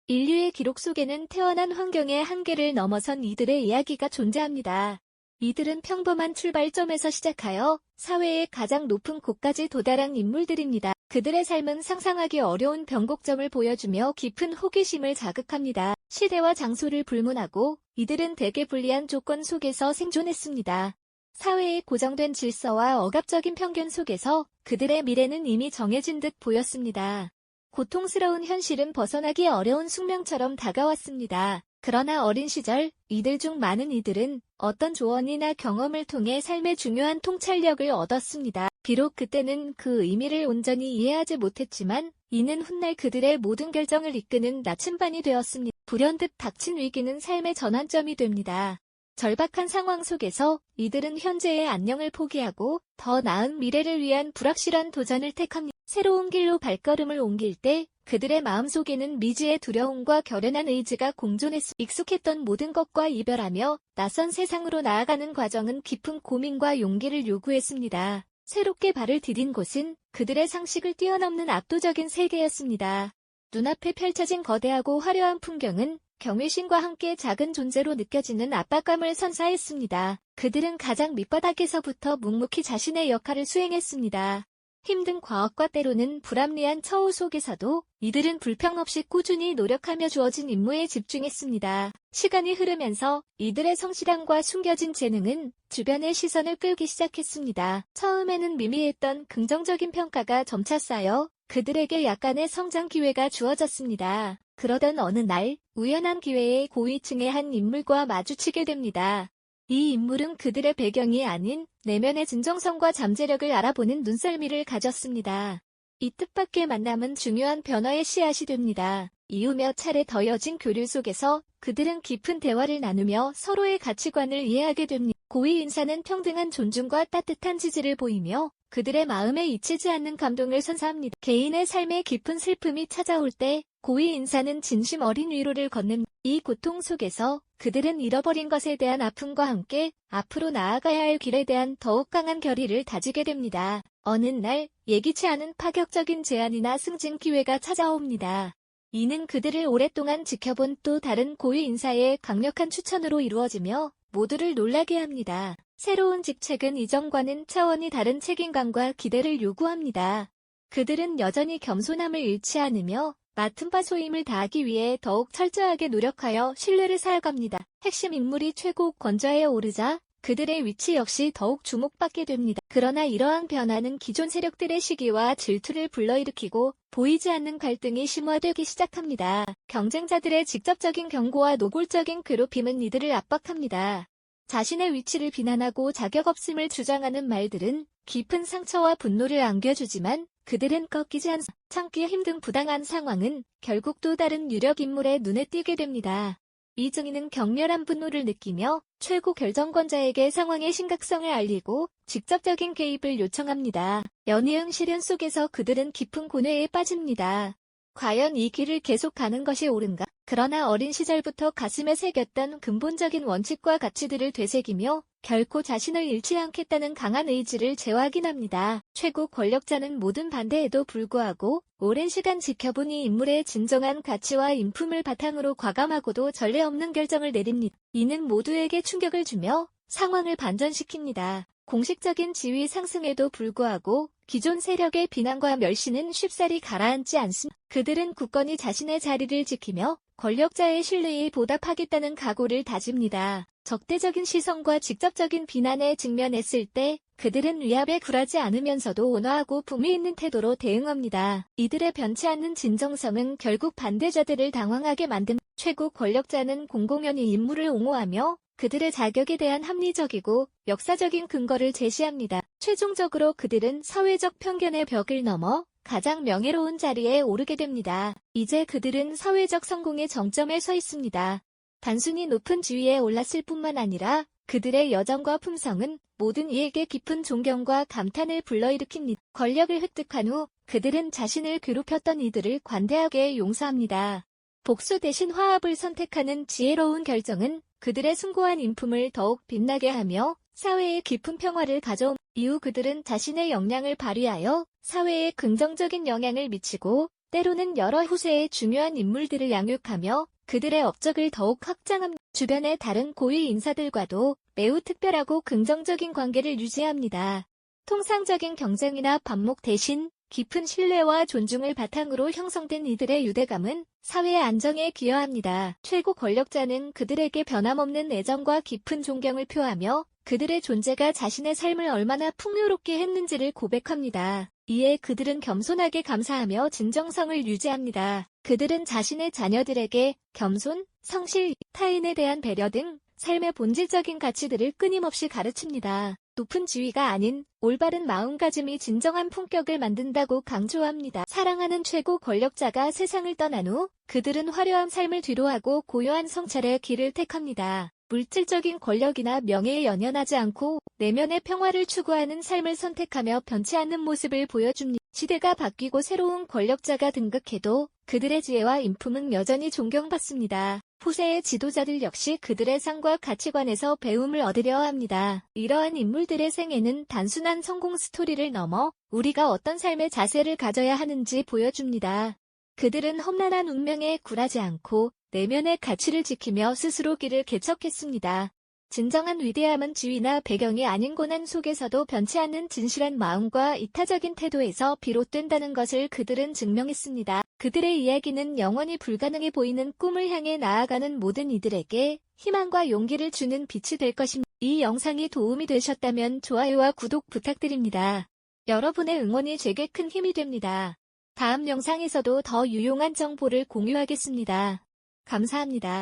인류의 기록 속에는 태어난 환경의 한계를 넘어선 이들의 이야기가 존재합니다. 이들은 평범한 출발점에서 시작하여 사회의 가장 높은 곳까지 도달한 인물들입니다. 그들의 삶은 상상하기 어려운 변곡점을 보여주며 깊은 호기심을 자극합니다. 시대와 장소를 불문하고 이들은 대개 불리한 조건 속에서 생존했습니다. 사회의 고정된 질서와 억압적인 편견 속에서 그들의 미래는 이미 정해진 듯 보였습니다. 고통스러운 현실은 벗어나기 어려운 숙명처럼 다가왔습니다. 그러나 어린 시절, 이들 중 많은 이들은 어떤 조언이나 경험을 통해 삶의 중요한 통찰력을 얻었습니다. 비록 그때는 그 의미를 온전히 이해하지 못했지만, 이는 훗날 그들의 모든 결정을 이끄는 나침반이 되었습니다. 불현듯 닥친 위기는 삶의 전환점이 됩니다. 절박한 상황 속에서 이들은 현재의 안녕을 포기하고 더 나은 미래를 위한 불확실한 도전을 택합니다. 새로운 길로 발걸음을 옮길 때 그들의 마음속에는 미지의 두려움과 결연한 의지가 공존했습니다. 익숙했던 모든 것과 이별하며 낯선 세상으로 나아가는 과정은 깊은 고민과 용기를 요구했습니다. 새롭게 발을 디딘 곳은 그들의 상식을 뛰어넘는 압도적인 세계였습니다. 눈앞에 펼쳐진 거대하고 화려한 풍경은 경외심과 함께 작은 존재로 느껴지는 압박감을 선사했습니다. 그들은 가장 밑바닥에서부터 묵묵히 자신의 역할을 수행했습니다. 힘든 과업과 때로는 불합리한 처우 속에서도 이들은 불평 없이 꾸준히 노력하며 주어진 임무에 집중했습니다. 시간이 흐르면서 이들의 성실함과 숨겨진 재능은 주변의 시선을 끌기 시작했습니다. 처음에는 미미했던 긍정적인 평가가 점차 쌓여 그들에게 약간의 성장 기회가 주어졌습니다. 그러던 어느 날 우연한 기회에 고위층의 한 인물과 마주치게 됩니다. 이 인물은 그들의 배경이 아닌 내면의 진정성과 잠재력을 알아보는 눈썰미를 가졌습니다. 이 뜻밖의 만남은 중요한 변화의 씨앗이 됩니다. 이후 몇 차례 더해진 교류 속에서 그들은 깊은 대화를 나누며 서로의 가치관을 이해하게 됩니다. 고위 인사는 평등한 존중과 따뜻한 지지를 보이며 그들의 마음에 잊히지 않는 감동을 선사합니다. 개인의 삶에 깊은 슬픔이 찾아올 때 고위 인사는 진심 어린 위로를 건넵니다. 이 고통 속에서 그들은 잃어버린 것에 대한 아픔과 함께 앞으로 나아가야 할 길에 대한 더욱 강한 결의를 다지게 됩니다. 어느 날 예기치 않은 파격적인 제안이나 승진 기회가 찾아옵니다. 이는 그들을 오랫동안 지켜본 또 다른 고위 인사의 강력한 추천으로 이루어지며 모두를 놀라게 합니다. 새로운 직책은 이전과는 차원이 다른 책임감과 기대를 요구합니다. 그들은 여전히 겸손함을 잃지 않으며 맡은 바 소임을 다하기 위해 더욱 철저하게 노력하여 신뢰를 쌓아갑니다. 핵심 인물이 최고 권좌에 오르자 그들의 위치 역시 더욱 주목받게 됩니다. 그러나 이러한 변화는 기존 세력들의 시기와 질투를 불러일으키고 보이지 않는 갈등이 심화되기 시작합니다. 경쟁자들의 직접적인 경고와 노골적인 괴롭힘은 이들을 압박합니다. 자신의 위치를 비난하고 자격 없음을 주장하는 말들은 깊은 상처와 분노를 안겨주지만 그들은 꺾이지 않습니다. 참기 힘든 부당한 상황은 결국 또 다른 유력 인물의 눈에 띄게 됩니다. 이 증인은 격렬한 분노를 느끼며 최고 결정권자에게 상황의 심각성을 알리고 직접적인 개입을 요청합니다. 연이은 시련 속에서 그들은 깊은 고뇌에 빠집니다. 과연 이 길을 계속 가는 것이 옳은가? 그러나 어린 시절부터 가슴에 새겼던 근본적인 원칙과 가치들을 되새기며 결코 자신을 잃지 않겠다는 강한 의지를 재확인합니다. 최고 권력자는 모든 반대에도 불구하고 오랜 시간 지켜본 이 인물의 진정한 가치와 인품을 바탕으로 과감하고도 전례 없는 결정을 내립니다. 이는 모두에게 충격을 주며 상황을 반전시킵니다. 공식적인 지위 상승에도 불구하고 기존 세력의 비난과 멸시는 쉽사리 가라앉지 않습니다. 그들은 굳건히 자신의 자리를 지키며 권력자의 신뢰에 보답하겠다는 각오를 다집니다. 적대적인 시선과 직접적인 비난에 직면했을 때 그들은 위압에 굴하지 않으면서도 온화하고 품위 있는 태도로 대응합니다. 이들의 변치 않는 진정성은 결국 반대자들을 당황하게 만든 최고 권력자는 공공연히 임무를 옹호하며 그들의 자격에 대한 합리적이고 역사적인 근거를 제시합니다. 최종적으로 그들은 사회적 편견의 벽을 넘어 가장 명예로운 자리에 오르게 됩니다. 이제 그들은 사회적 성공의 정점에 서 있습니다. 단순히 높은 지위에 올랐을 뿐만 아니라 그들의 여정과 품성은 모든 이에게 깊은 존경과 감탄을 불러일으킵니다. 권력을 획득한 후 그들은 자신을 괴롭혔던 이들을 관대하게 용서합니다. 복수 대신 화합을 선택하는 지혜로운 결정은 그들의 숭고한 인품을 더욱 빛나게 하며 사회에 깊은 평화를 가져온 이후 그들은 자신의 역량을 발휘하여 사회에 긍정적인 영향을 미치고 때로는 여러 후세의 중요한 인물들을 양육하며 그들의 업적을 더욱 확장합니다. 주변의 다른 고위 인사들과도 매우 특별하고 긍정적인 관계를 유지합니다. 통상적인 경쟁이나 반목 대신 깊은 신뢰와 존중을 바탕으로 형성된 이들의 유대감은 사회의 안정에 기여합니다. 최고 권력자는 그들에게 변함없는 애정과 깊은 존경을 표하며 그들의 존재가 자신의 삶을 얼마나 풍요롭게 했는지를 고백합니다. 이에 그들은 겸손하게 감사하며 진정성을 유지합니다. 그들은 자신의 자녀들에게 겸손, 성실, 타인에 대한 배려 등 삶의 본질적인 가치들을 끊임없이 가르칩니다. 높은 지위가 아닌 올바른 마음가짐이 진정한 품격을 만든다고 강조합니다. 사랑하는 최고 권력자가 세상을 떠난 후 그들은 화려한 삶을 뒤로하고 고요한 성찰의 길을 택합니다. 물질적인 권력이나 명예에 연연하지 않고 내면의 평화를 추구하는 삶을 선택하며 변치 않는 모습을 보여줍니다. 시대가 바뀌고 새로운 권력자가 등극해도 그들의 지혜와 인품은 여전히 존경받습니다. 후세의 지도자들 역시 그들의 삶과 가치관에서 배움을 얻으려 합니다. 이러한 인물들의 생애는 단순한 성공 스토리를 넘어 우리가 어떤 삶의 자세를 가져야 하는지 보여줍니다. 그들은 험난한 운명에 굴하지 않고 내면의 가치를 지키며 스스로 길을 개척했습니다. 진정한 위대함은 지위나 배경이 아닌 고난 속에서도 변치 않는 진실한 마음과 이타적인 태도에서 비롯된다는 것을 그들은 증명했습니다. 그들의 이야기는 영원히 불가능해 보이는 꿈을 향해 나아가는 모든 이들에게 희망과 용기를 주는 빛이 될 것입니다. 이 영상이 도움이 되셨다면 좋아요와 구독 부탁드립니다. 여러분의 응원이 제게 큰 힘이 됩니다. 다음 영상에서도 더 유용한 정보를 공유하겠습니다. 감사합니다.